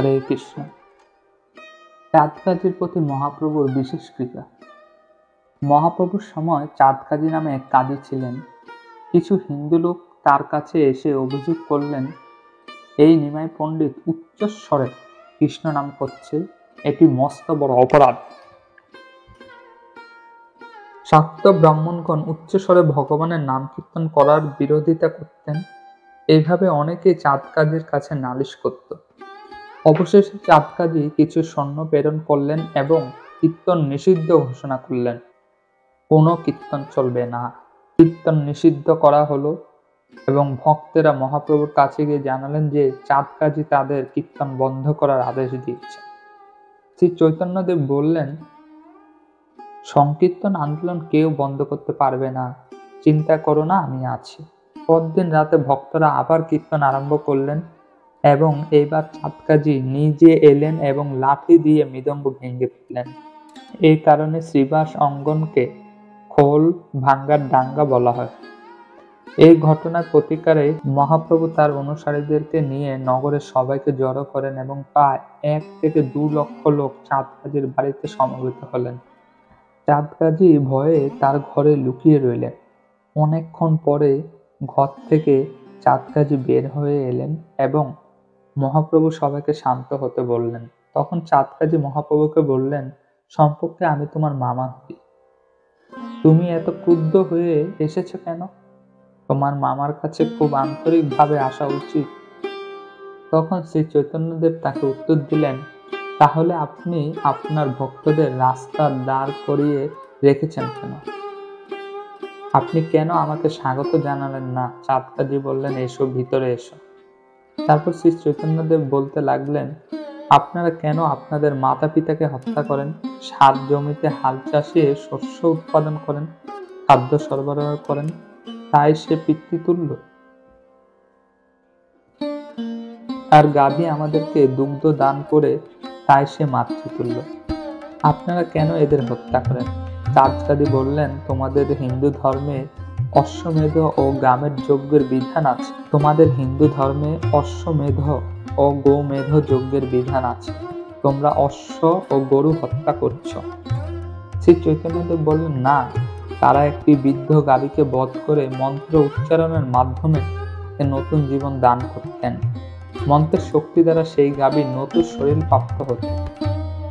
হরে কৃষ্ণ। চাঁদ কাজীর প্রতি মহাপ্রভুর বিশেষ কৃপা। মহাপ্রভুর সময় চাঁদ কাজী নামে এক কাজী ছিলেন। কিছু হিন্দু লোক তার কাছে এসে অভিযোগ করলেন, এই নিমাই পণ্ডিত উচ্চস্বরে কৃষ্ণ নাম করছে, এটি মস্ত বড় অপরাধ। শাক্ত ব্রাহ্মণগণ উচ্চস্বরে ভগবানের নাম কীর্তন করার বিরোধিতা করতেন। এইভাবে অনেকেই চাঁদ কাজীর কাছে নালিশ করত। অবশেষে চাঁদ কাজী কিছু সৈন্য প্রেরণ করলেন এবং কীর্তন নিষিদ্ধ ঘোষণা করলেন। কোনো কীর্তন চলবে না, কীর্তন নিষিদ্ধ করা হলো এবং ভক্তেরা মহাপ্রভুর কাছে গিয়ে জানালেন যে চাঁদ কাজী তাদের কীর্তন বন্ধ করার আদেশ দিচ্ছে। শ্রী চৈতন্যদেব বললেন, সংকীর্তন আন্দোলন কেউ বন্ধ করতে পারবে না, চিন্তা করো না, আমি আছি। পরদিন রাতে ভক্তরা আবার কীর্তন আরম্ভ করলেন এবং এইবার চাঁদ কাজী নিজে এলেন এবং লাঠি দিয়ে মৃদঙ্গ ভেঙে ফেললেন। এই কারণে শ্রীবাস অঙ্গনকে খোল ভাঙ্গার ডাঙ্গা বলা হয়। এই ঘটনার প্রতিকারে মহাপ্রভু তার অনুসারীদেরকে নিয়ে নগরের সবাইকে জড়ো করেন এবং প্রায় 1 থেকে 2 লক্ষ লোক চাঁদ কাজীর বাড়িতে সমবেত হলেন। চাঁদ কাজী ভয়ে তার ঘরে লুকিয়ে রইলেন। অনেকক্ষণ পরে ঘর থেকে চাঁদ কাজী বের হয়ে এলেন এবং মহাপ্রভু সবাইকে শান্ত হতে বললেন। তখন চাঁদ কাজী মহাপ্রভুকে বললেন, সম্পর্কে আমি তোমার মামা হই, তুমি এত ক্রুদ্ধ হয়ে এসেছো কেন? তোমার মামার কাছে খুব আন্তরিকভাবে আসা উচিত। তখন শ্রী চৈতন্যদেব তাকে উত্তর দিলেন, তাহলে আপনি আপনার ভক্তদের রাস্তার দাঁড় করিয়ে রেখেছেন কেন? আপনি কেন আমাকে স্বাগত জানালেন না? চাঁদ কাজী বললেন, এসো, ভিতরে এসো। তারপর শ্রী চৈতন্যদেব বলতে লাগলেন, আপনারা কেন আপনাদের মাতা পিতাকে হত্যা করেন, সাত জমিতে হাল চাষে শস্য উৎপাদন করেন, খাদ্য সরবরাহ করেন, তাই সে পিতৃতুল্য? আর গাভী আমাদেরকে দুগ্ধ দান করে, তাই সে মাতৃতুল্য। আপনারা কেন এদের হত্যা করেন? চাঁদ কাজী বললেন, তোমাদের হিন্দু ধর্মে অশ্বমেধ ও গ্রামের যজ্ঞের বিধান আছে। তোমাদের হিন্দু ধর্মে অশ্বমেধ ও গোমেধ যজ্ঞের বিধান আছে, তোমরা অশ্ব ও গরু হত্যা করছ। শ্রী চৈতন্যদেব বললেন, না, তারা একটি বৃদ্ধ গাভীকে বধ করে মন্ত্র উচ্চারণের মাধ্যমে নতুন জীবন দান করতেন। মন্ত্রের শক্তি দ্বারা সেই গাভী নতুন শরীর প্রাপ্ত হতো।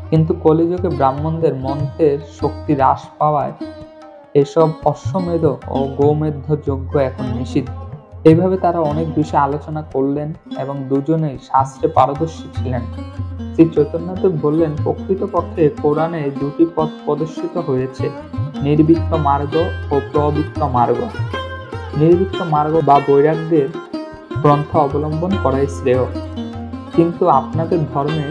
কিন্তু কলিযুগে ব্রাহ্মণদের মন্ত্রের শক্তি হ্রাস পাওয়ায় এসব অশ্বমেধ ও গোমেধ যজ্ঞ এখন নিষিদ্ধ। এইভাবে তারা অনেক বিষয়ে আলোচনা করলেন এবং দুজনেই শাস্ত্রে পারদর্শী ছিলেন। শ্রী চৈতন্যদেব বললেন, প্রকৃতপক্ষে কোরআনে 2টি পথ প্রদর্শিত হয়েছে, নির্বৃত্ত মার্গ ও প্রবৃত্ত মার্গ। নির্বৃত্ত মার্গ বা বৈরাগ্যের গ্রন্থ অবলম্বন করাই শ্রেয়, কিন্তু আপনাদের ধর্মে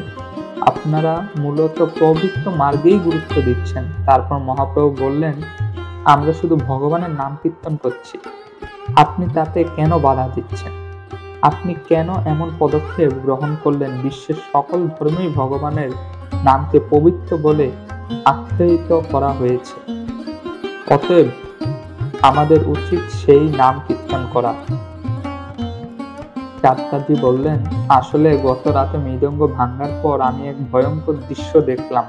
আপনারা মূলত প্রবৃত্ত মার্গেই গুরুত্ব দিচ্ছেন। তারপর মহাপ্রভু বললেন, আমরা শুধু ভগবানের নাম কীর্তন করছি, আপনি তাতে কেন বাধা দিচ্ছেন? আপনি কেন এমন পদক্ষেপ গ্রহণ করলেন? বিশ্বের সকল ধর্মেই ভগবানের নামকে পবিত্র বলে আখ্যায়িত করা হয়েছে, অতএব আমাদের উচিত সেই নাম কীর্তন করা। চাঁদ কাজী বললেন, আসলে গত রাতে মৃদঙ্গ ভাঙার পর আমি এক ভয়ঙ্কর দৃশ্য দেখলাম।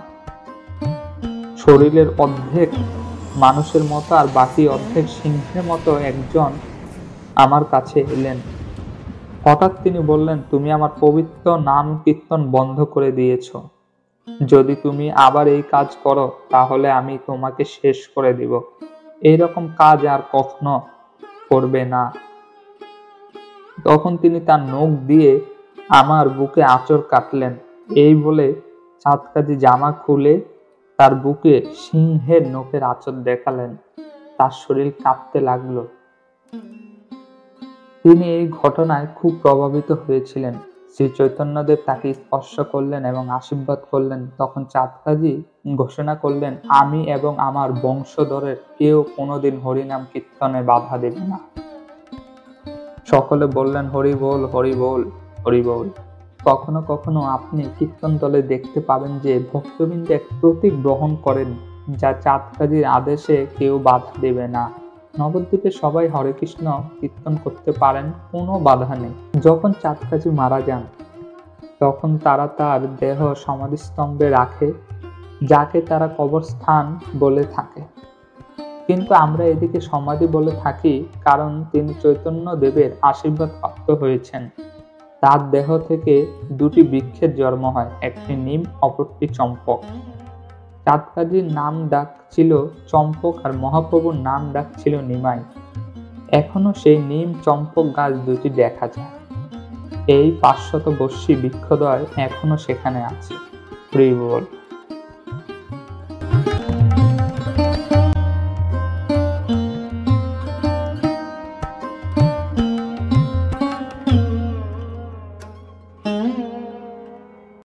শরীরের অর্ধেক মানুষের মতো আর বাকি অর্ধেক সিংহের মতো একজন আমার কাছে এলেন। হঠাৎ তিনি বললেন, তুমি আমার পবিত্র নাম কীর্তন বন্ধ করে দিয়েছ। যদি তুমি আবার এই কাজ করো তাহলে আমি তোমাকে শেষ করে দিব। এইরকম কাজ আর কখনো করবে না। তখন তিনি তার নখ দিয়ে আমার বুকে আঁচড় কাটলেন। এই বলে চাঁদ কাজী জামা খুলে তার বুকে সিংহের নখের আঁচড় দেখালেন। তার শরীর কাঁপতে লাগলো। তিনি এই ঘটনায় খুব প্রভাবিত হয়েছিলেন। শ্রী চৈতন্যদেব তাকে স্পর্শ করলেন এবং আশীর্বাদ করলেন। তখন চাঁদ কাজী ঘোষণা করলেন, আমি এবং আমার বংশধরের কেউ কোনোদিন হরিনাম কীর্তনে বাধা দেবে না। সকলে বললেন, হরি বল, হরি বল, হরি বল। কখনো কখনো আপনি কীর্তন দলে দেখতে পাবেন যে ভক্তবৃন্দ এক প্রতীক গ্রহণ করেন, যা চাঁদ কাজীর আদেশে কেউ বাধা দেবে না। নবদ্বীপে সবাই হরে কৃষ্ণ কীর্তন করতে পারেন, কোনো বাধা নেই। যখন চাঁদ কাজী মারা যান তখন তারা তার দেহ সমাধিস্তম্ভে রাখে, যাকে তারা কবরস্থান বলে থাকে। কিন্তু আমরা এদিকে সমাধি বলে থাকি, কারণ তিনি চৈতন্যদেবের আশীর্বাদ প্রাপ্ত হয়েছেন। তার দেহ থেকে দুটি বৃক্ষের জন্ম হয়, একটি নিম, অপরটি চম্পক। চাঁদকাজির নাম ডাক ছিল চম্পক আর মহাপ্রভুর নাম ডাক ছিল নিমাই। এখনো সেই নিম চম্পক গাছ দুটি দেখা যায়। এই 500 বর্ষী বৃক্ষদ্বয় এখনো সেখানে আছে। হরি বল।